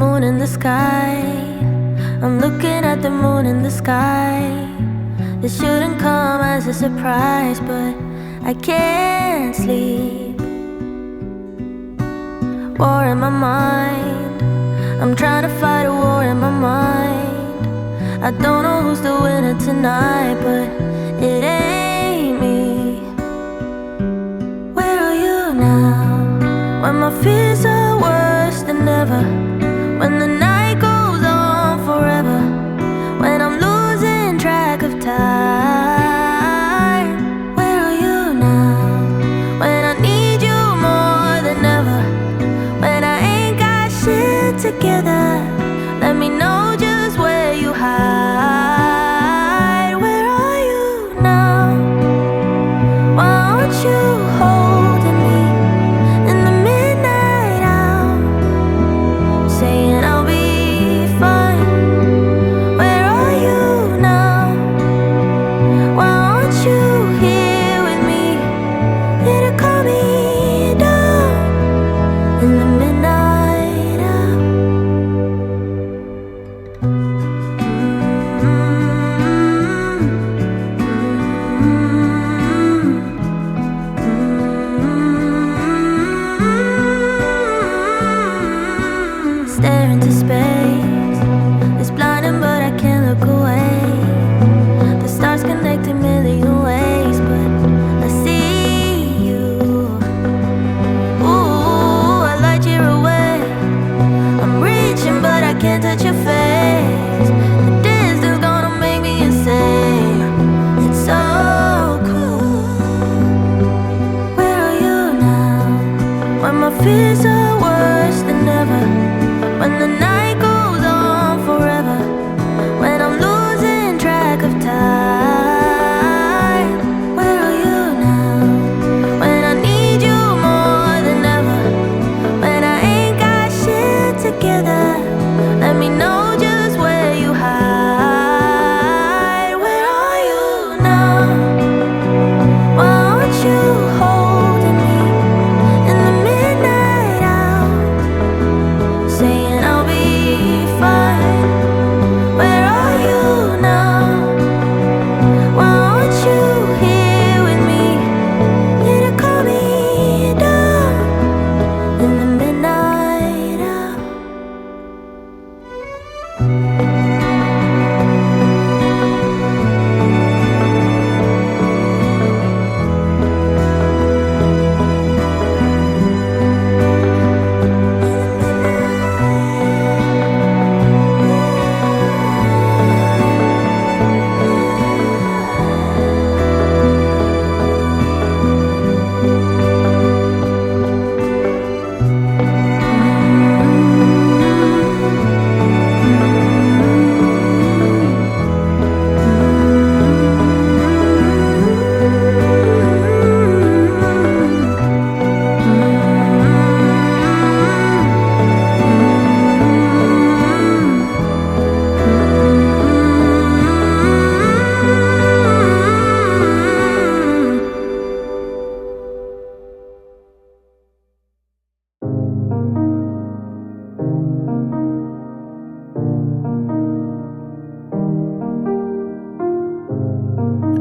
moon in the sky. I'm looking at the moon in the sky. This shouldn't come as a surprise, but I can't sleep. War in my mind. I'm trying to fight a war in my mind. I don't know who's the winner tonight, but it ain't me. Where are you now? When my fears are worse than ever, when the night goes on forever, when I'm losing track of time. Where are you now? When I need you more than ever, when I ain't got shit together, let me know just where you hide. Where are you now? Why aren't you holding me in the midnight hour, saying I'll be fine? Where are you now? Why aren't you here with me, here to calm me down in the midnight hour? Stare into space. It's blinding, but I can't look away. The stars connect a million ways, but I see you. Ooh, a light year away. I'm reaching, but I can't touch your face. The distance gonna make me insane. It's so cool. Where are you now? When my fears are worse than ever, when the night goes on forever, when I'm losing track of time. Where are you now? When I need you more than ever, when I ain't got shit together, let me know just where you hide. Where are you now? Why aren't you holding me in the midnight hour, saying I'll be fine? Where are you now? Why aren't you here with me, here to calm me down in the midnight hour?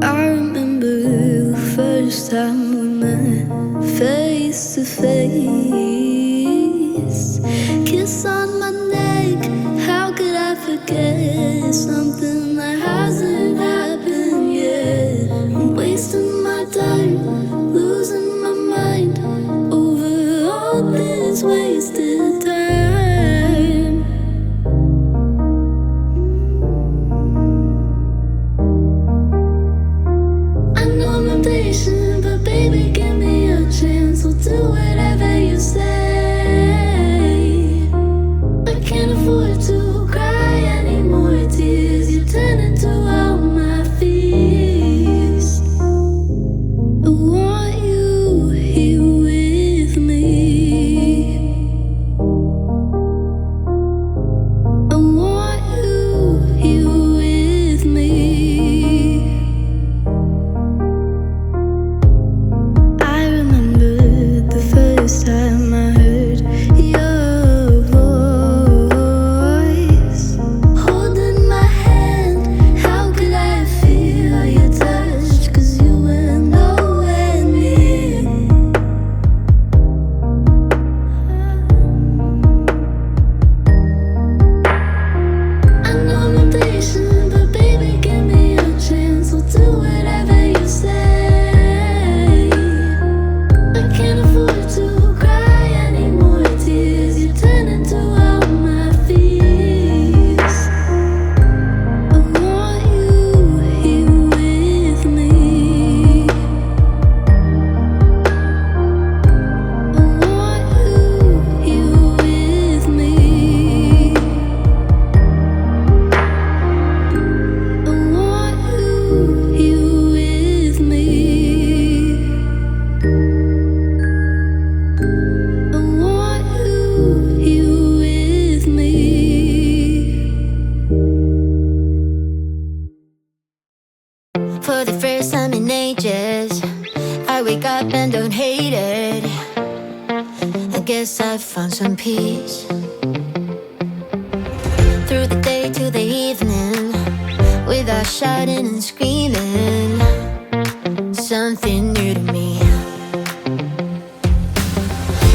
I remember the first time we met face to face. Kiss on my neck, how could I forget something that hasn't happened yet? I'm wasting my time, losing my mind over all this wasted time. I know I'm impatient, but baby, give me a chance. I'll do whatever you say. ages. I wake up and don't hate it. I guess I've found some peace. Through the day to the evening, without shouting and screaming. Something new to me.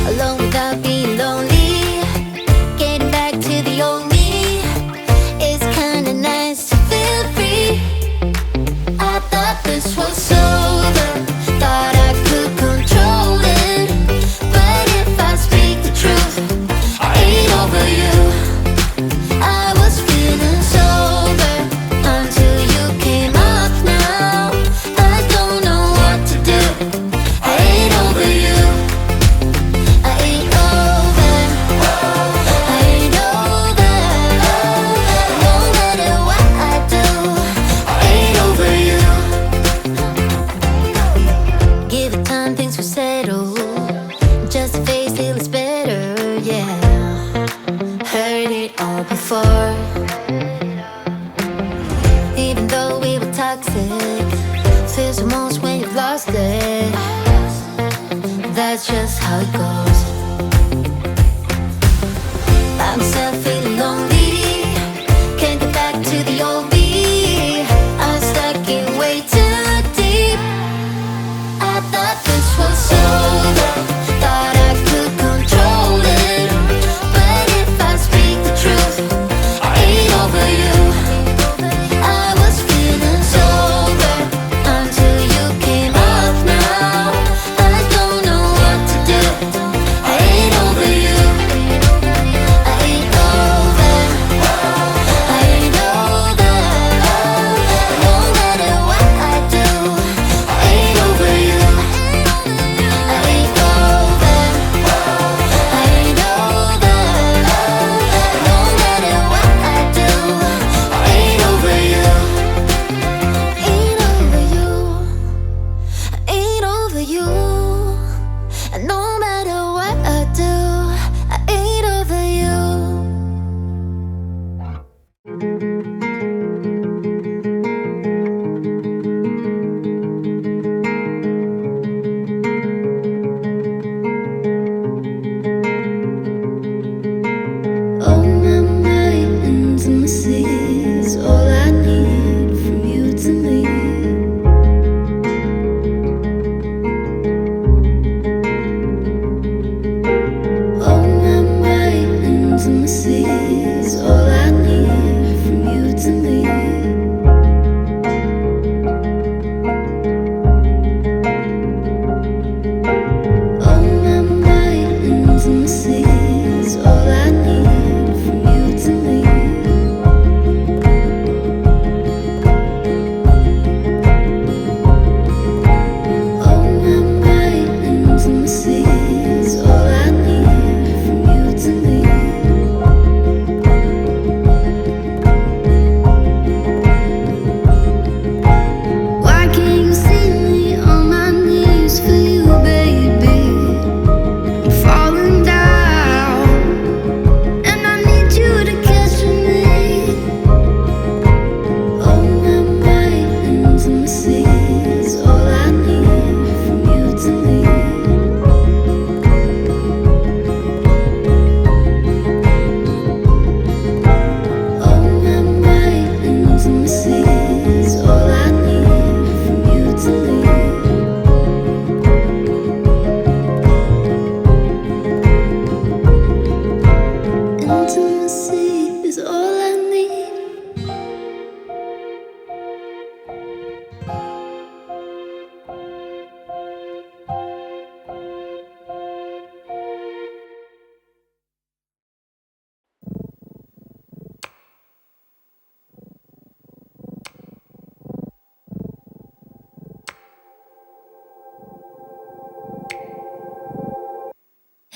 Alone without being lonely. Getting back to the old me. It's kinda nice to feel free. I thought this was over, thought I could control it. But if I speak the truth, I ain't over you. I was feeling sober until you came up now. I don't know what to do. I ain't over you. I ain't over. I ain't over. No matter what I do, I ain't over you. Give it time, things will settle. Just a face till it's better, yeah. Heard it all before. Even though we were toxic, feels the most when you've lost it. That's just how it goes. I'm still feeling lonely. Can't get back to the old me. I'm stuck in way too deep. I thought this was over, thought I could control it. But if I speak the truth, I ain't over you. I was feeling sober until you came up now. I don't know what to do. I ain't over you. I ain't over. I ain't over. No matter what I do, I ain't over you. I ain't over. I ain't over. No matter what I do, I ain't over you. Ain't over you. I ain't over you. And no matter what I do, I ain't over you. Oh, my intimacy is all I need from you to me. Oh, my intimacy is all I need from you to me. Oh, my intimacy is all I need from you to me. Oh, my intimacy is all I need from you to me. Why can't you see me on my knees for you, baby? I'm falling down, and I need you to catch me. Oh, my intimacy is all I need from you to me. Oh, my intimacy is all I need from you to me. Intimacy is all I need.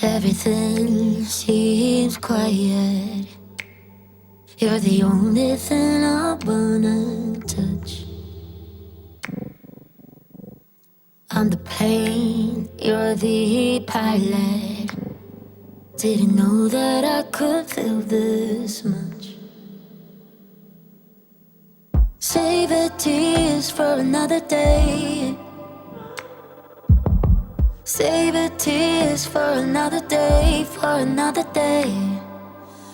Everything seems quiet. You're the only thing I wanna touch. I'm the plane, you're the pilot. Didn't know that I could feel this much. Save the tears for another day. Save your tears for another day, for another day.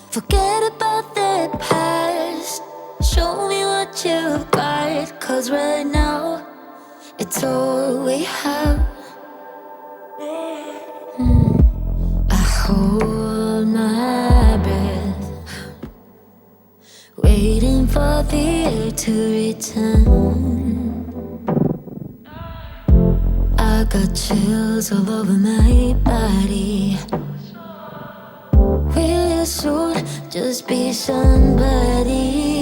Forget about the past. Show me what you've got, 'cause right now it's all we have. I hold my breath, waiting for the air to return. I got chills all over my body. Will you soon just be somebody?